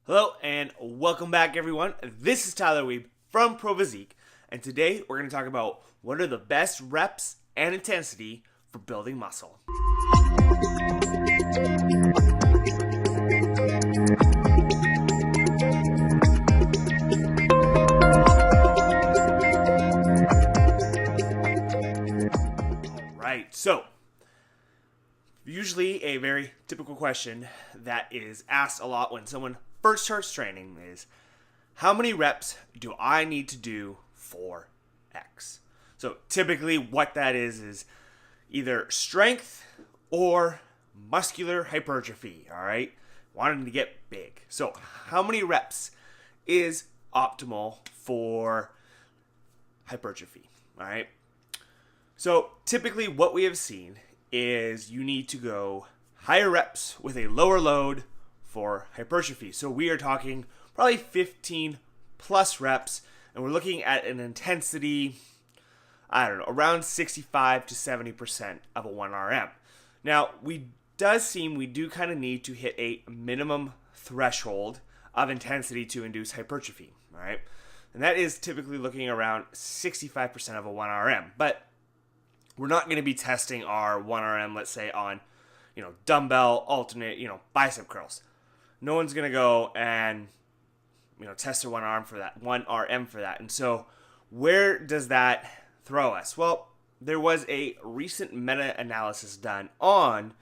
Hello and welcome back, everyone. This is Tyler Weeb from Pro Physique, and today we're going to talk about what are the best reps and intensity for building muscle. Alright, so usually a very typical question that is asked a lot when someone first starts training is, how many reps do I need to do for X? So typically what that is either strength or muscular hypertrophy, all right? Wanting to get big. So how many reps is optimal for hypertrophy, all right? So typically what we have seen is you need to go higher reps with a lower load for hypertrophy. So we are talking probably 15 plus reps, and we're looking at an intensity, around 65 to 70% of a 1RM. Now, we do kind of need to hit a minimum threshold of intensity to induce hypertrophy, all right? And that is typically looking around 65% of a 1RM. But we're not going to be testing our 1RM, let's say, on, dumbbell alternate, bicep curls. No one's going to go and, test their 1RM for that. And so where does that throw us? Well, there was a recent meta-analysis done on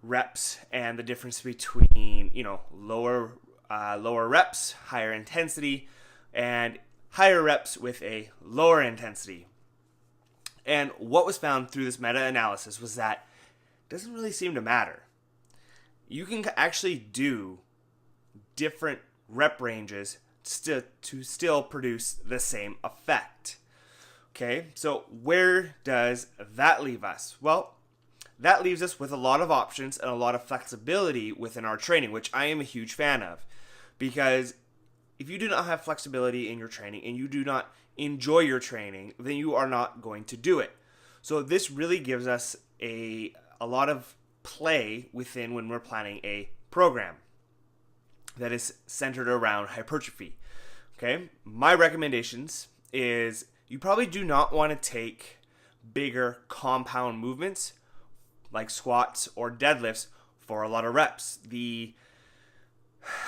reps and the difference between, lower reps, higher intensity, and higher reps with a lower intensity. And what was found through this meta-analysis was that it doesn't really seem to matter. You can actually do different rep ranges to still produce the same effect. Okay, so where does that leave us? Well, that leaves us with a lot of options and a lot of flexibility within our training, which I am a huge fan of. Because if you do not have flexibility in your training and you do not enjoy your training, then you are not going to do it. So this really gives us a lot of play within when we're planning a program that is centered around hypertrophy. Okay, my recommendations is you probably do not want to take bigger compound movements like squats or deadlifts for a lot of reps. You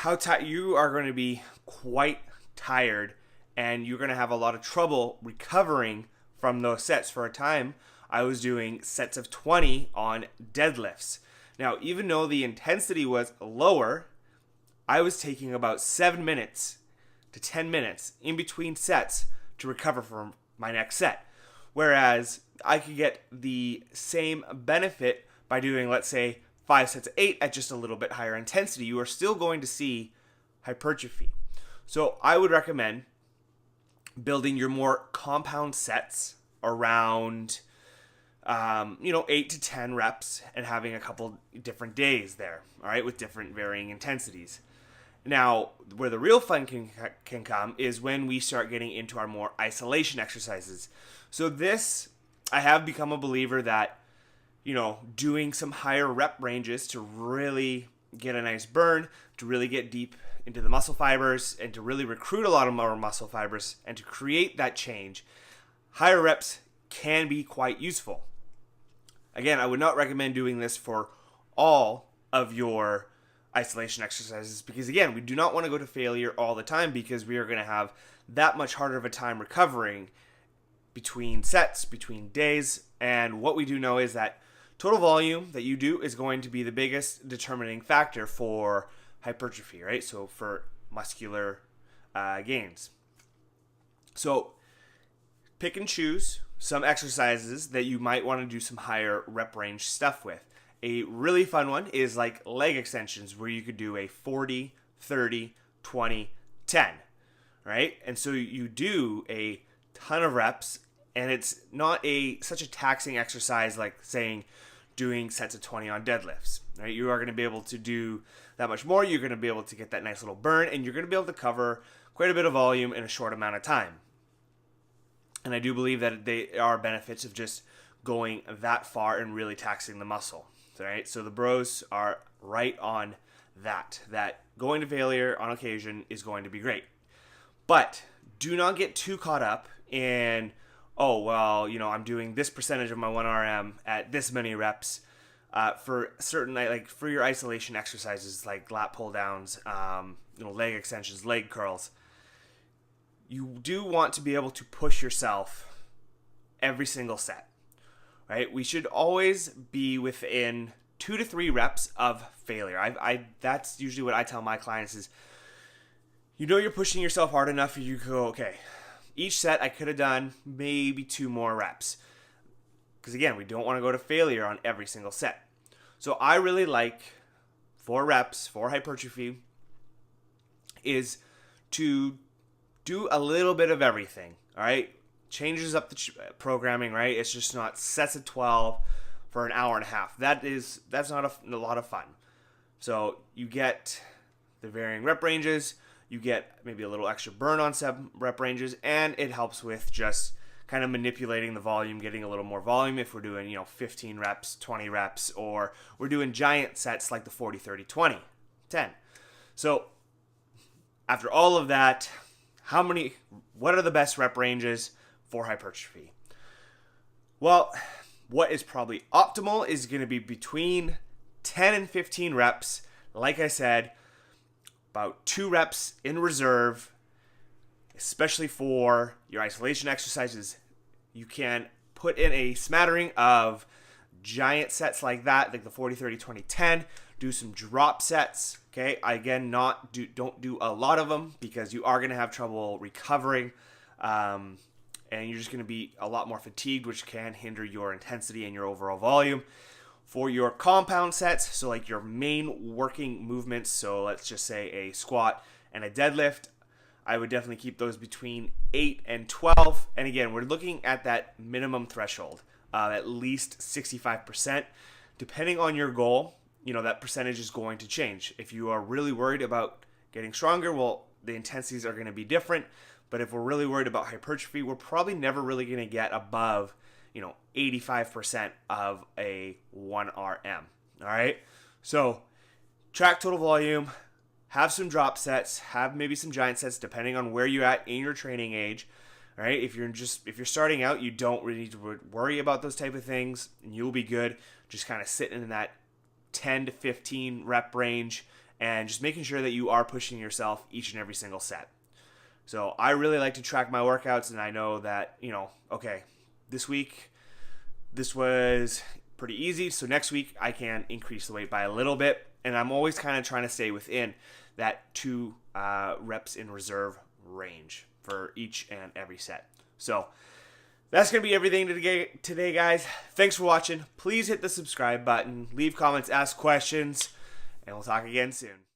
are going to be quite tired and you're going to have a lot of trouble recovering from those sets. For a time, I was doing sets of 20 on deadlifts. Now, even though the intensity was lower, I was taking about 7 minutes to 10 minutes in between sets to recover from my next set. Whereas I could get the same benefit by doing, let's say, 5 sets of 8 at just a little bit higher intensity. You are still going to see hypertrophy. So I would recommend building your more compound sets around 8 to 10 reps and having a couple different days there, all right, with different varying intensities. Now, where the real fun can come is when we start getting into our more isolation exercises. So this, I have become a believer that, doing some higher rep ranges to really get a nice burn, to really get deep into the muscle fibers, and to really recruit a lot of more muscle fibers, and to create that change, higher reps can be quite useful. Again, I would not recommend doing this for all of your isolation exercises because, again, we do not want to go to failure all the time because we are going to have that much harder of a time recovering between sets, between days. And what we do know is that total volume that you do is going to be the biggest determining factor for hypertrophy, right? So for muscular gains. So pick and choose some exercises that you might want to do some higher rep range stuff with. A really fun one is like leg extensions where you could do a 40, 30, 20, 10, right? And so you do a ton of reps and it's not such a taxing exercise like saying doing sets of 20 on deadlifts, right? You are going to be able to do that much more. You're going to be able to get that nice little burn and you're going to be able to cover quite a bit of volume in a short amount of time. And I do believe that there are benefits of just going that far and really taxing the muscle, right? So the bros are right on that going to failure on occasion is going to be great. But do not get too caught up in, oh, well, I'm doing this percentage of my 1RM at this many reps for certain, like for your isolation exercises like lat pull downs, leg extensions, leg curls. You do want to be able to push yourself every single set, right? We should always be within 2 to 3 reps of failure. That's usually what I tell my clients is, you're pushing yourself hard enough, you go, okay, each set I could have done maybe 2 more reps. Because again, we don't want to go to failure on every single set. So I really like 4 reps for hypertrophy is to do a little bit of everything, all right? Changes up the programming, right? It's just not sets of 12 for an hour and a half. That's not a lot of fun. So you get the varying rep ranges, you get maybe a little extra burn on some rep ranges, and it helps with just kind of manipulating the volume, getting a little more volume if we're doing, 15 reps, 20 reps, or we're doing giant sets like the 40, 30, 20, 10. So after all of that, what are the best rep ranges for hypertrophy? Well, what is probably optimal is going to be between 10 and 15 reps. Like I said, about 2 reps in reserve, especially for your isolation exercises. You can put in a smattering of giant sets like that, like the 40, 30, 20, 10. Do some drop sets, okay? Again, don't do a lot of them because you are going to have trouble recovering, and you're just going to be a lot more fatigued, which can hinder your intensity and your overall volume. For your compound sets, so like your main working movements, so let's just say a squat and a deadlift, I would definitely keep those between 8 and 12. And again, we're looking at that minimum threshold, at least 65%. Depending on your goal, that percentage is going to change. If you are really worried about getting stronger, well, the intensities are going to be different. But if we're really worried about hypertrophy, we're probably never really going to get above 85% of a 1RM. All right. So track total volume, have some drop sets, have maybe some giant sets, depending on where you're at in your training age. All right. If you're starting out, you don't really need to worry about those type of things, and you'll be good. Just kind of sitting in that 10 to 15 rep range and just making sure that you are pushing yourself each and every single set. So I really like to track my workouts, and I know that, okay, this week, this was pretty easy. So next week I can increase the weight by a little bit. And I'm always kind of trying to stay within that 2 reps in reserve range for each and every set. So that's going to be everything today, guys. Thanks for watching. Please hit the subscribe button, leave comments, ask questions, and we'll talk again soon.